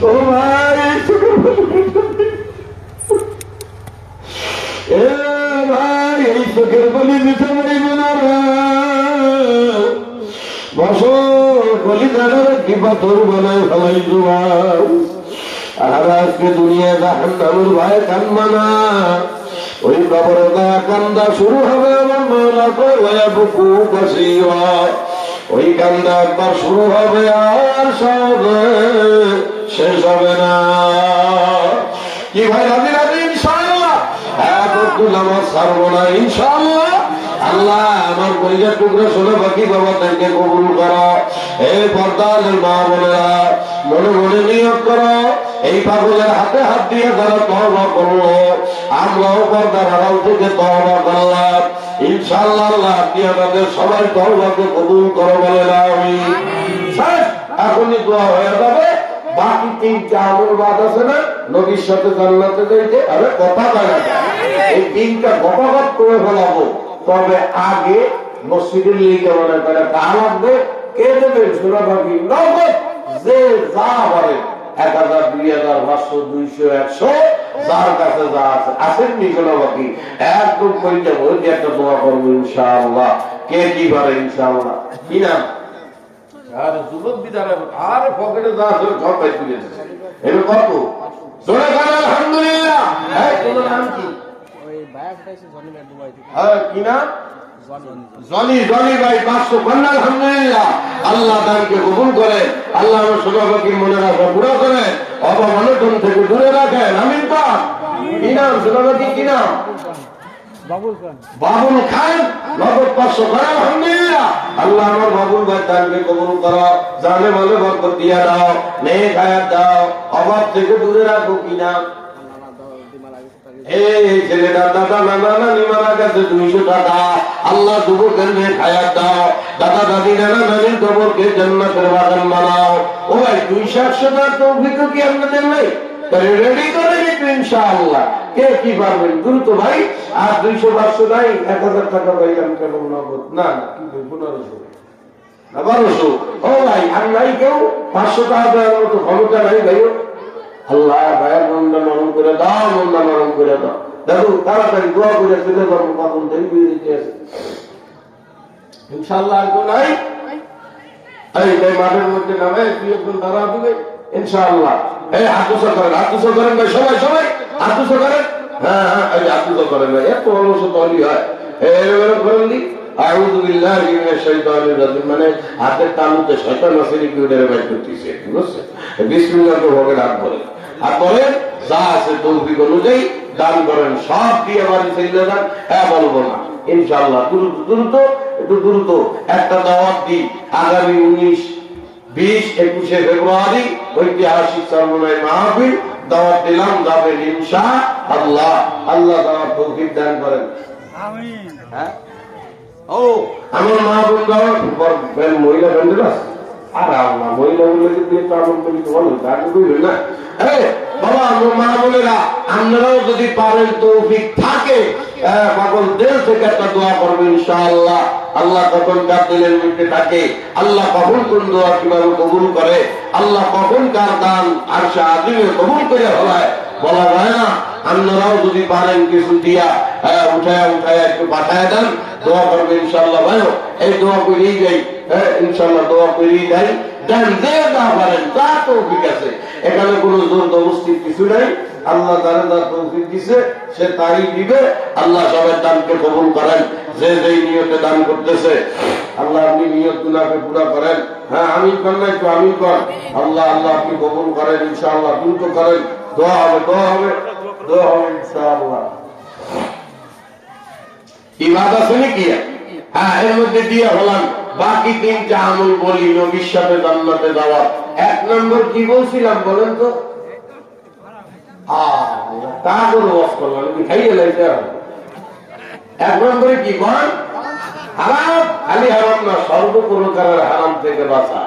ও ভাই এ ভাই এই চোখের বলি মিঠে মরিব না বসো বলি জানার কি পাথর বানায় ফেলাই জোয়ার আর আজকে দুনিয়া জাহান্নামের ভয়ে কান্না না ওই কবরে দয়া কান্দা শুরু হবে আমার মৌলা কয়া বুকু বসিয়া ওই কান্দা একবার শুরু হবে আর সব শেষ হবে না কি ভাই রাজি রাজি ইনশাআল্লাহ নামাজ ছাড়বো না ইনশাআল্লাহ আল্লাহ আমার পরিবার টুকরা শোনো বাকি বাবা তাকে কবুল করো এই পর্দার মা বোনেরা মনে মনে নিয়োগ করো এই পাগলের হাতে হাত দিয়ে যারা তওবা করলো আমরাও পর্দার আড়াল থেকে তওবা করলাম ইনশাআল্লাহ আল্লাহ আপনি আমাদের সবাই তওবাকে কবুল করো বলে আমিন এখনই দোয়া হয়ে যাবে বাকি 3টা আমল বাদ আছে না নবীর সাথে জান্নাতে যাইতে আরে কথা বলা এই 3টা গপাগপ করে ফেলাবো তবে আগে মসজিদের লিগে মনে করে তা লাগবে কে দেবে সুরাভাগী নগদ যে যা বলে 1000 2000 500 200 100 যার কাছে যা আছে আসেন নি সুরাভাগী একদম কইতে বই যে একটা দোয়া করবো ইনশাআল্লাহ কে কি পারে ইনশাআল্লাহ কি না আর যুবক বিদারে আর পকেটে যা আছে সব পাই তুলে দিয়েছে এর কত জোরে গান আলহামদুলিল্লাহ এই তোমার নাম কি ওই ভাই ফটাইছে জনি মে দুবাই থেকে হ্যাঁ কি না জনি জনি ভাই 500 গান আলহামদুলিল্লাহ আল্লাহ দানকে কবুল করে আল্লাহ আমার সভাপতির মনের আশা পুরো করে অপমানন থেকে দূরে রাখেন আমিন পাক কি নাম সভাপতি কি নাম বাবুল খান নগদ 500 গান আলহামদুলিল্লাহ আল্লাহ আমার বাবুল ভাই দানকে কবুল করো জানে মালে বরকত দিয়া দাও নেক হায়াত দাও অভাব থেকে দূরে রাখো কি নাম এই ছেলেটা দাদা নানা নানি মারা গেছে 200 টাকা আল্লাহ যুবকের নেক হায়াত দাও দাদা দাদি নানা নানির কবরকে জান্নাতের বাগান বানাও ও ভাই 200 টাকা তৌফিক কি আপনাদের নাই রেডি করে নিতে ইনশাআল্লাহ কে কি পারবেন দ্রুত ভাই আর 200 500 নাই 1000 টাকা পাইলাম কেমন নগদ না কি 1500 না 1200 ও ভাই আর নাই কেউ 500 টাকা দেওয়ার মতো ক্ষমতা নাই ভাই আল্লাহ ভাইয়ের মনটা নরম করে দাও মনটা নরম করে দাও দেখো তাড়াতাড়ি দোয়া করে চলে যাবো কখন দেরি হয়ে যেতে আছে ইনশাআল্লাহ আর কেউ নাই এই মাঠের মধ্যে নামে তুই একজন দাঁড়া দিবে ইনশাআল্লাহ এই হাত উঁচু করেন ভাই সবাই সবাই হাত উঁচু করেন হ্যাঁ হ্যাঁ এই হাত উঁচু করেন ভাই এত অলস তলি হয় এরকম করেন দি আউযু বিল্লাহি মিনাশ শাইতানির রাজিম মানে হাতের তালুতে শয়তান আসলে কি ওদের বাইর করতেছে ঠিক আছে বিসমিল্লাহ তো হবে ডাক বলে আর বলেন যা আছে তৌফিক অনুযায়ী দান করেন সব দিয়ে বাড়ি চলে যান হ্যাঁ বলবো না ইনশাআল্লাহ দ্রুত একটা দাওয়াত দিই আগামী 19 20 21 ফেব্রুয়ারি ঐতিহাসিক সর্বময় মাহফিল দাওয়াত দিলাম যাবেন ইনশাআল্লাহ আল্লাহ তাআলা তৌফিক দান করেন আমিন হ্যাঁ ও আমার মা বোন দাওয়াত মহিলা বন্ধুরা আর আল্লাহ মহিলা বলে দিয়ে তো আমল করি বলো তার কইবেন না এই বাবা আমার মা বোনেরা আপনারাও যদি পারেন তৌফিক থাকে পাগল দিল থেকে একটা দোয়া করবেন ইনশাআল্লাহ আল্লাহ কখন কার দিলের মধ্যে থাকে আল্লাহ কখন কোন দোয়া কিভাবে কবুল করে আল্লাহ কখন কার দান আরশে আজিমে কবুল করে ফেলায় বলা যায় না আপনারাও যদি পারেন কিছু দিয়া উঠায় একটু পাঠায় দেন দোয়া করবেন ইনশাআল্লাহ ভাই এই দোয়া করেই যাই ইনশাআল্লাহ দোয়া করেই যাই দেন যে দা পারেন তা তৌফিক আছে এখানে কোনো জোর জবরদস্তি কিছু নাই আল্লাহ যারা যা তৌফিক দিছে সে তাই দিবে আল্লাহ সবার দানকে কবুল করেন যে যেই নিয়তে দান করতেছে আল্লাহ আপনি নিয়ত গুনাহকে পুরা করেন হ্যাঁ আমিন কর না একটু আমিন কর আল্লাহ আপনি কবুল করেন ইনশাআল্লাহ দ্রুত করেন দোয়া হবে ইনশাআল্লাহ ইবাদত শুনে কি হ্যাঁ এর মধ্যে দিয়ে হলাম বাকি 3টা আমল বলি নবীর সাথে জান্নাতে যাওয়া 1 নম্বর কি বলছিলাম বলেন তো তা করে ওয়াজ করলাম কি খাইয়ে লাইতে 1 নম্বরে কি বল হারাম খালি হারাম না সর্বপ্রকারের হারাম থেকে বাঁচা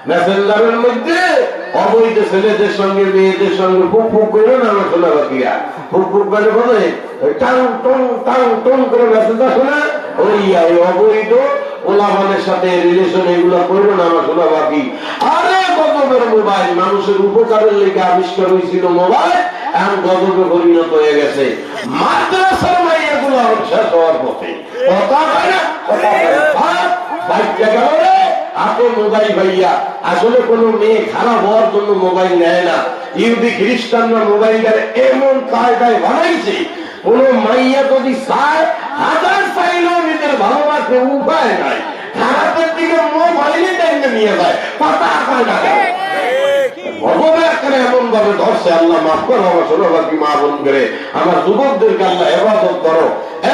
মেসেঞ্জারের মধ্যে অবৈধ ছেলেদের সঙ্গে মেয়েদের সঙ্গে ফুক ফুক করে না শোনা বাকিরা ফুক ফুক মানে বলে টাং টং করে মেসেঞ্জার শোনা ওই অবৈধ ওলামানের সাথে রিলেশন এগুলো করবো না আমার শোনা বাকি। আরে গজবের মোবাইল মানুষের উপকারের লেগে আবিষ্কার হয়েছিল মোবাইল, এখন গজবে পরিণত হয়ে গেছে। মাদ্রাসার মাইয়াগুলো শেষ হওয়ার পথে। কথা হয় না, কথা হয় না। বাচ্চা গেল রে হাতে মোবাইল ভাইয়া। আসলে কোন মেয়ে খারাপ হওয়ার জন্য মোবাইল নেয় না। ইহুদি খ্রিস্টানরা মোবাইলটার এমন কায়দায় বানাইছে, কোন মাইয়া যদি চায় হাজার চাইলেও নিজের ভালোবাসে উপায় নাই। খারাপের দিকে মোবাইলে টাইমে নিয়ে যায়, কথা হয় না। এমন ভাবে ধরছে, আল্লাহ মাফ করো আমার ছোটবাকি মা বোন করে, আমার যুবকদেরকে আল্লাহ হেফাজত করো।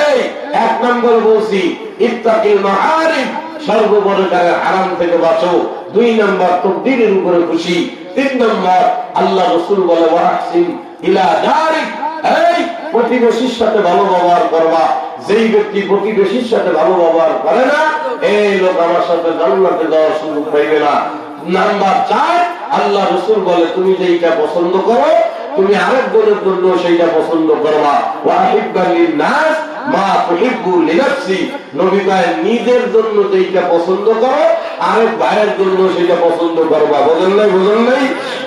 এই 1 নম্বর বলছি ইত্তাকিল মাহারিম, সর্বপ্রকারের হারাম থেকে বাঁচো। 2 নম্বর তাকদীরের উপরে খুশি। 3 নম্বর আল্লাহ রাসূল বলে ওয়াহসিন ইলা জারিক, এই প্রতিবেশীর সাথে ভালো ব্যবহার করবা। যেই ব্যক্তি প্রতিবেশীর সাথে ভালো ব্যবহার করে না, এই লোক আমার সাথে জান্নাতে যাওয়ার সুযোগ পাইবে না। নাম্বার 4 আল্লাহ রাসূল বলে তুমি যেইটা পছন্দ করো তুমি আরেকজনের জন্য সেইটা পছন্দ করবা। ওয়াহিব্বা লিন-নাস মা তুহিব্বু লিনাফসি, নবী কয় নিজের জন্য যেইটা পছন্দ করো আরেক ভাইয়ের জন্য সেটা পছন্দ করবা। বুঝেন নাই? বুঝেন নাই?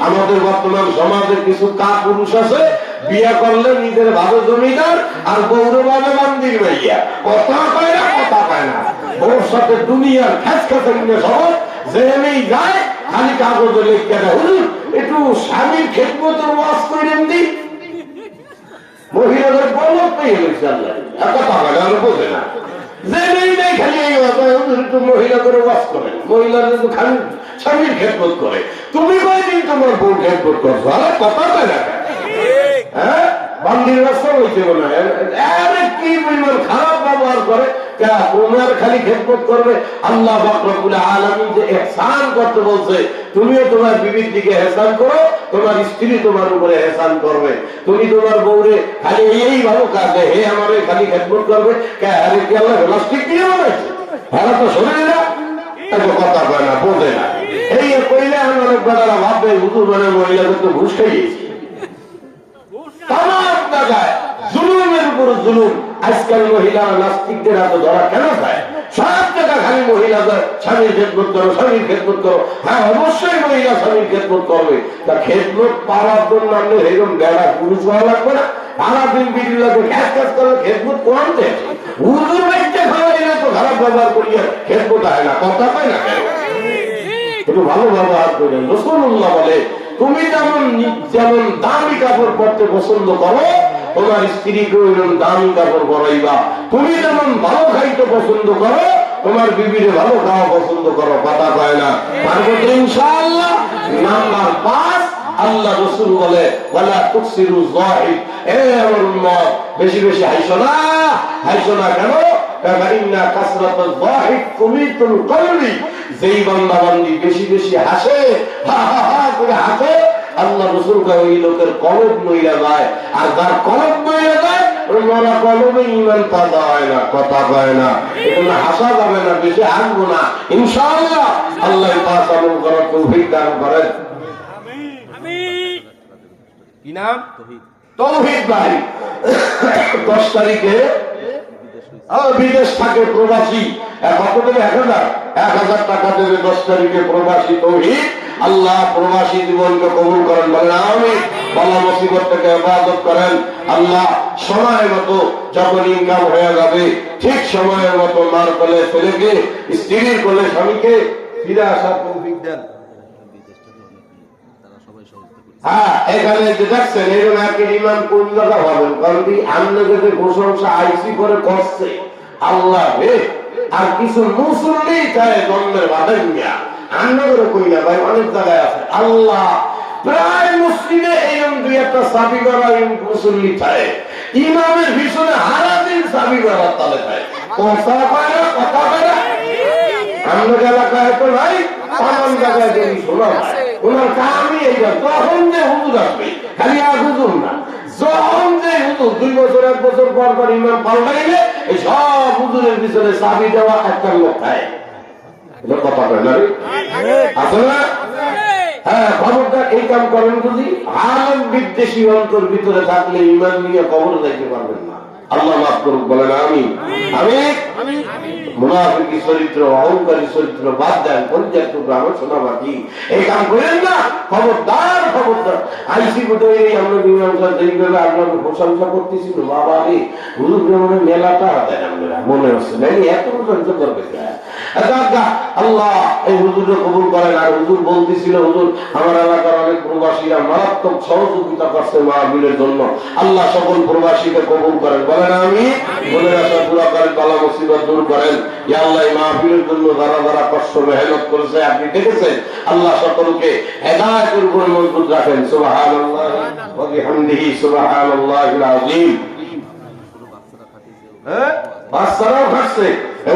আমাদের বর্তমান সমাজে কিছু কাপুরুষ আছে, বিয়া করলে নিজের ভাবে জমিদার আর বউর ভাবে মন্দির ভাইয়া। কথা পায় না, কথা পায় না। ওর সাথে দুনিয়ার খ্যাচ খ্যাচে সহজ যেখানেই যায় খালি কাগজে লিখতে দেয়, হুজুর একটু স্বামীর খেদমতের ওয়াজ করেন দি। মহিলাদের বলত পেয়ে গেছে আল্লাহ, কথা পায় না, বোঝে না। যেখানেই নেই খালি এই হুজুর একটু মহিলাদের ওয়াজ করেন। মহিলাদের তো খালি স্বামীর খেদমত করে। তুমি কয়দিন তোমার বউ খেদমত করছো? আরে কথা পায় না। হ্যাঁ, বান্দির রাস্তা হইতে না। আরে কি পরিমাণ খারাপ ব্যবহার করে, তোমার খালি খেদমত করবে। আল্লাহ পাক রব্বুল আলামিন যে ইহসান করতে বলছে, তুমিও তোমার বিবির দিকে ইহসান করো, তোমার স্ত্রী তোমার উপরে ইহসান করবে। তুমি তোমার বউরে খালি এই ভালো কাজে হে আমারে খালি খেদমত করবে, আরে কি আল্লাহ প্লাস্টিক দিয়ে বানাইছে? হ্যাঁ তো শোনে না, এত কথা কয় না, বোঝে না। এই কইলে আমার বেটারা ভাববে হুজুর মানে মহিলাদের তো ঘুষ খাইয়েছে। তামাম জায়গায় জুলুমের উপর জুলুম। আজকাল মহিলারা নাস্তিকদের হাতে ধরা কেন খায়? সব জায়গা খালি মহিলাদের স্বামীর খেদমত করো, স্বামীর খেদমত করো। হ্যাঁ অবশ্যই মহিলা স্বামীর খেদমত করবে, তা খেদমত পাওয়ার জন্য আপনি এরকম বেড়া পুরুষ হওয়া লাগবে না। সারাদিন বিড়ি লাগে খ্যাচ খ্যাচ করে খেদমত করতে হুজুর ব্যক্তি খাওয়াইলে তো খারাপ ব্যবহার করিয়া খেদমত হয় না, কথা পায় না। একটু ভালো ব্যবহার করেন। রাসূলুল্লাহ বলে তুমি যেমন দামি কাপড় পরতে পছন্দ করো, তোমার স্ত্রীকে ওইরকম দামি কাপড় পরাইবা। তুমি যেমন ভালো খাইতে পছন্দ করো, তোমার বিবিরে ভালো খাওয়া পছন্দ করো। কথা কয় না, পারবো তো ইনশাআল্লাহ। নাম্বার 5 আল্লাহ রাসূল বলে ওয়ালা তুকসিরু যাহিদ, এ আমার উম্মত বেশি বেশি হাসো না। হাসো না কেন? ইন্না কাসরাতুল যাহিদ কুমিতুল কলবি, যেই বান্দা বান্দি বেশি বেশি হাসে, হা হা হা করে হাসে, আল্লাহ রাসূল কয় ওই লোকের কলব নইরা যায়। আর যার কলব নইরা যায় ওই মরা কলবে ঈমান তাজা হয় না। কথা কয় না, এজন্য হাসা যাবে না, বেশি হাসবো না ইনশাআল্লাহ। আল্লাহ পাক আমল করার তৌফিক দান করেন। আমিন। কি নাম? তৌহিদ ভাই 10 তারিখে বিদেশ থাকে প্রবাসী, কত দেবে? 1000 টাকা দেবে 10 তারিখে প্রবাসী তৌহিদ। আল্লাহ প্রবাসী জীবনকে কবুল করেন, বলেন আমিন। বালা মুসিবত থেকে ইবাদত করেন। আল্লাহ সময় মতো যখন ইনকাম হয়ে যাবে ঠিক সময়ের মতো মার কোলে ছেলেকে, স্ত্রীর কোলে স্বামীকে ফিরে আসার তৌফিক দেন। হ্যাঁ, এখানে যে দেখছেন এরকম একটা ইমান কোন জায়গা পাবেন? কারণ কি আপনাকে যে প্রশংসা আইসি করে করছে আল্লাহ রে, আর কিছু মুসল্লি চায় জন্মের বাধা নিয়া আপনাদেরও কই না ভাই, অনেক জায়গায় আছে। আল্লাহ প্রায় মুসলিমে এরকম 2-1টা সাবি করা মুসল্লি চায়, ইমামের পিছনে হারাদিন সাবি করার তালে চায়। কথা পায় না, কথা পায় না। আমাদের এলাকায় তো নাই, তামাম জায়গায় যদি শোনা হয় ওনার কামই এইটা। তখন যে হুজুর আসবে, খালি আর হুজুর না, যখন যে হুজুর 2 বছর 1 বছর পর পর ইমাম পাল্টাইলে এই সব হুজুরের পিছনে চাবি দেওয়া একটা লোক খায়। এটা কথা বলে না আছে না? হ্যাঁ, খবরদার এই কাম করেন বুঝি। আলেম বিদ্বেষী অন্তর ভিতরে থাকলে ইমান নিয়ে কবর যাইতে পারবেন না। আল্লাহ মাফ করুক, বলেন আমিন। আমি মুনাফিকি চরিত্র, অহংকারী চরিত্র বাদ দেন, পরিত্যাগ করবো। আমার শোনা বাকি এই কাম করেন না, খবরদার খবরদার। আইসি কোথায় আমরা যেইভাবে আপনাকে প্রশংসা করতেছিল, বাবা রে হুজুর মনে মেলাটা দেন আমরা মনে হচ্ছে না, এত প্রশংসা করবে আল্লাহ। এই হুজুর কবুল করেন। আর হুজুর বলতেছিল, হুজুর আমার এলাকার অনেক প্রবাসীরা মারাত্মক সহযোগিতা করছে মাহফিলের জন্য, আল্লাহ সকল প্রবাসীকে কবুল করেন, বলেন আমি। বলে আসা পুরা করেন, বালা মুসিবত দূর করেন। ইয়া আল্লাহ, এই মাহফিলের জন্য যারা যারা কষ্ট মেহনত করেছে আপনি দেখেছেন, আল্লাহ সকলকে হেদায়েতের উপর মজবুত রাখেন। সুবহানাল্লাহ ওয়া বিহামদিহি সুবহানাল্লাহিল আযীম। বাচ্চারাও খাচ্ছে,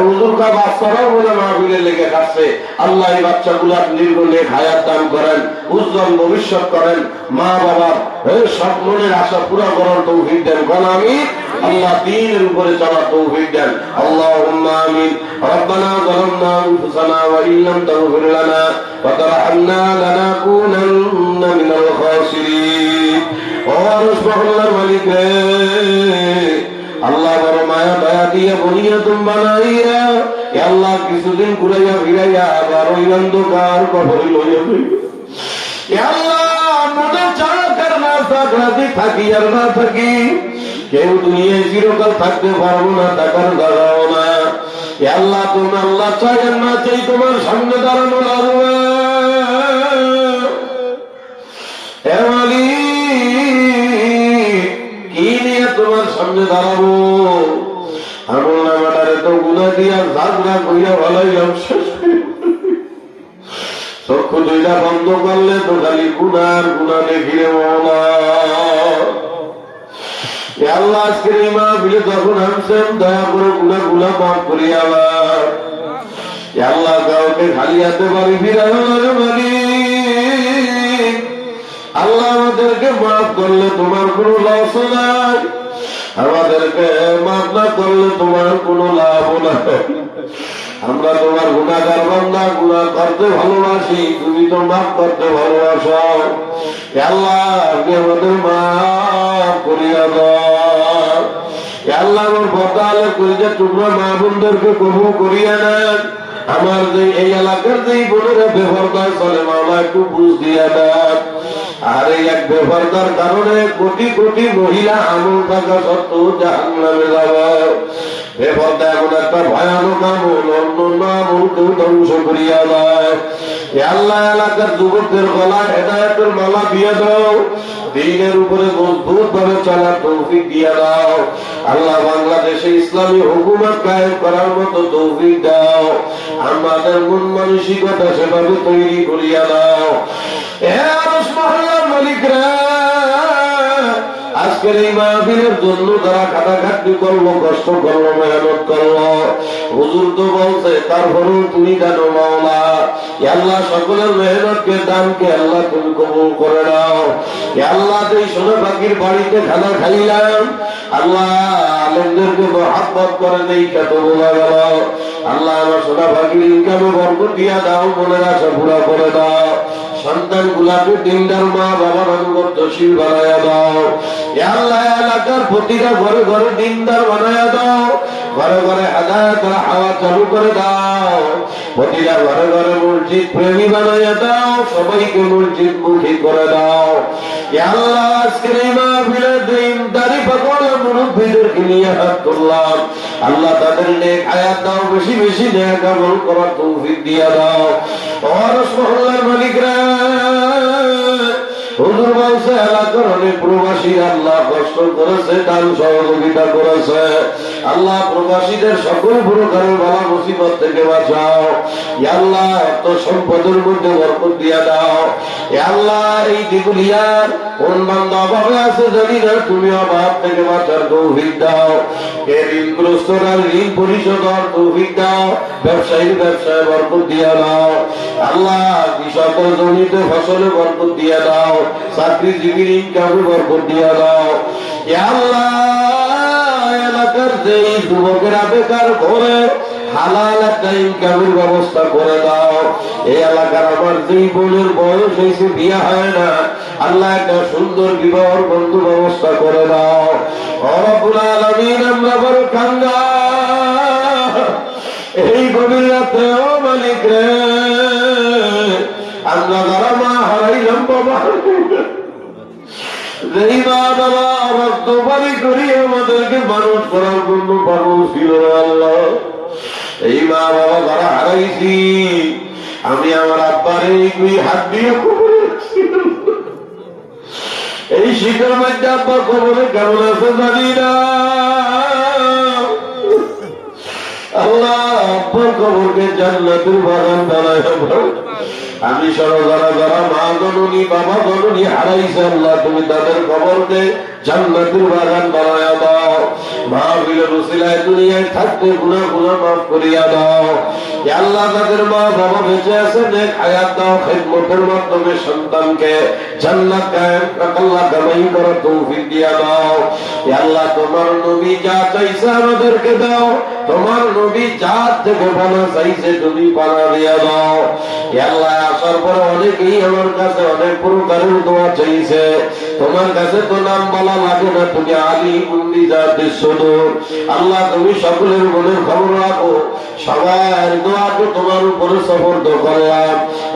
হুজুরকা বাচ্চারাও বলে মাহফিলে লেগে খাচ্ছে। আল্লাহ এই বাচ্চাগুলার নির্গুণে হায়াত দান করেন, উজ্জ্বল ভবিষ্যৎ করেন, মা বাবার সব মনের আশা পুরা করার তৌফিক দেন, কোন আমি। আল্লাহ দ্বীনের উপরে চলার তৌফিক দেন, আল্লাহুম্মা আমিন। রব্বানা যালামনা আনফুসানা ওয়া ইল্লাম তাগফির লানা ওয়া তারহামনা লানাকুনান্না মিনাল খাসিরিন। ও সুবহানাল্লাহর মালিক রে, আল্লাহ বড় মায়া দয়া দিয়ে বনিয়াতুম বানাইয়া, আল্লাহ কিছুদিন ঘুরাইয়া ফিরাইয়া আবার ওই অন্ধকার কবরে লইয়া আল্লাহ মনে চাকার না থাক, রাজি থাকি আর না থাকি, কেউ দুনিয়ায় চিরকাল থাকতে পারবো না, থাকার দাঁড়াও না। আল্লাহ তুমি আল্লাহ চাই আর না চাই তোমার সামনে দাঁড়ানো লাগবে। কি নিয়ে তোমার সামনে দাঁড়াবো? আমল নামাটারে তো গুণা দিয়া ঝাগড়া করিয়া ভালাইলাম, শেষ চক্ষু দুইটা বন্ধ করলে তো খালি গুনার গুণা দেখিলে মৌলা। আল্লাহ আজকের এই মাহফিলে যখন আনছেন, দয়া করে গুনাহ গুলা মাফ করিয়া আবার আল্লাহ কাউকে খালি হাতে বাড়ি ফিরাই মালিক। আল্লাহ আমাদেরকে মাফ করলে তোমার কোনো লস নাই, আমাদেরকে মাফ না করলে তোমার কোনো লাভ নাই। আমরা তোমার গুনাহগার বান্দা, গুনাহ করতে ভালোবাসি, তুমি তো মাফ করতে ভালোবাসো। আল্লাহ আপনি আমাদের মাফ করিয়া দাও। আল্লাহ আমার বদালে কলিজার টুকরা মা বোনদেরকে কবুল করিয়া নেন। আমার যে এই এলাকার যে বোনেরা বেপরদায় চলে, মামলা একটু বুঝ দিয়া দেন। আর এই এক বেপরদার কারণে কোটি কোটি মহিলা আমল থাকা সত্ত্বেও জাহান্নামে যাবে। বেপরদা এমন একটা ভয়ানক আমল, অন্য আমলকেও ধ্বংস করিয়া দেয়। আল্লাহ এলাকার যুবকদের গলায় হেদায়েতের মালা দিয়ে দাও, দ্বীনের উপরে মজবুত ভাবে চলার তৌফিক দিয়ে দাও। আল্লাহ বাংলাদেশে ইসলামী হুকুমত কায়েম করার মতো তৌফিক দাও। আমাদের মন মানসিকতা সেভাবে তৈরি করিয়া দাও। মালিকরা আজকের এই মাহফিলের জন্য যারা খাটাখাটনি করলো, কষ্ট করলো, মেহনত করলো, হুজুর তো বলছে, তারপরেও তুমি জানো মাওলা। আল্লাহ সকলের মেহনতকে দানকে আল্লাহ তুমি কবুল করে নাও। আল্লাহ এই সোনা পাখির বাড়িতে খানা খাইলাম, আল্লাহ আলেমদেরকে মহাব্বত করে নেই কত বোঝা গেল। আল্লাহ আমার সোনা পাখির ইনকামে বরকত দিয়া দাও, মনের আশা পুরা করে দাও। সন্তান গুলাকে দিনদার মা বাবার অনুগত্যশীল বানায়া দাও। আল্লাহ এলাকার প্রতিটা ঘরে ঘরে দিনদার বানায়া দাও, ঘরে ঘরে হেদায়েতের হাওয়া চালু করে দাও। প্রতিটা ঘরে ঘরে মসজিদ প্রেমী বানায়া দাও, সবাইকে মসজিদ মুখী করে দাও। আল্লাহ আজকের এই মাহফিলে দিনদারি পাগল মুরব্বিদেরকে নিয়ে হাত তুললাম, আল্লাহ তাদের নেক হায়াত দাও, বেশি বেশি নেক আমল করার তৌফিক দিয়া দাও। ওয়ারস মহল্লার মালিকরা হুজুর বলছে, এলাকার অনেক প্রবাসী আল্লাহ কষ্ট করেছে, দান সহযোগিতা করেছে। আল্লাহ প্রবাসীদের সকল প্রকারের বালা মুসিবত থেকে বাঁচাও। আল্লাহ তো সম্পদের মধ্যে বরকত দিয়া দাও। আল্লাহ এই দিগুলিয়ার কোন বান্দা অভাবে আছে জানি না, তুমি অভাব থেকে বাঁচার তৌফিক দাও। ঋণগ্রস্তরা ঋণ পরিশোধ হওয়ার তৌফিক দাও। ব্যবসায়ীর ব্যবসায় বরকত দিয়া দাও। আল্লাহ কৃষকের জমিতে ফসলে বরকত দিয়া দাও। চাকরিজীবীর ইনকামে বরকত দিয়া দাও। আল্লাহ এলাকার যে যুবকেরা বেকার ঘরে হালাল একটা ইনকামের ব্যবস্থা করে দাও। এই এলাকার আমার যেই বোনের বয়স হয়েছে, বিয়ে হয় না, আল্লাহ একটা সুন্দর বিবাহ বন্ধু ব্যবস্থা করে দাও। ও রব্বুল আলামিন আমরা বড় কাঙ্গা এই গভীর রাতে। ও মালিক রে, আমরা যারা মা হারাইলাম বাবা, যেই মা বাবা রক্ত পানি করি আমাদেরকে মানুষ করার জন্য পাগল ছিল আল্লাহ, এই মা বাবা যারা হারাইছি, আমি আমার আব্বার এই দুই হাত দিয়ে কবরে রাখছি। এই শীতের মধ্যে আব্বা কবরে কেমন আছে জানি না আল্লাহ, আব্বার কবরকে জান্নাতের বাগান বানায়। আমি সহ যারা যারা মা জননী বাবা জননী হারাইছে আল্লাহ, তুমি তাদের কবরকে জান্নাতের বাগান বানায়া দাও। মাহফিলের উসিলায় দুনিয়ায় থাকতে গুনাহ মাফ করিয়া দাও। ইয়া আল্লাহ, তাদের মা বাবা বেঁচে আছে, নেক হায়াত দাও, খিদমতের মাধ্যমে সন্তানকে জান্নাত কায়েম আল্লাহ কামাই করার তৌফিক দিয়া দাও। ইয়া আল্লাহ, তোমার নবী যা চাইছে আমাদেরকে দাও, তোমার নবী যা থেকে পানা চাইছে তুমি পানা দিয়া দাও। ইয়া আল্লাহ, আসার পরে অনেকেই আমার কাছে অনেক প্রকারের দোয়া চাইছে, তোমার কাছে তো নাম বলা লাগে না, তুমি আলিমুল বিজাতিস সুদূর। আল্লাহ, তুমি সকলের মনের খবর রাখো, সবার দোয়াকে তোমার উপরে সুপর্দ করলাম।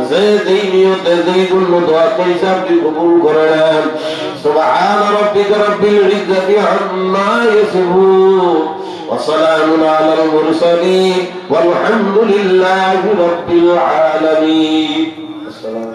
যে যেই নিয়তে যেই জন্য দোয়া চাইছে আপনি কবুল করে নেন। সুবহান রাব্বিকা রাব্বিল ইজ্জাতি আম্মা ইয়াসিফুন ওয়া সালামুন আলাল মুরসালিন ওয়ালহামদুলিল্লাহি রাব্বিল আলামিন। আসসালামু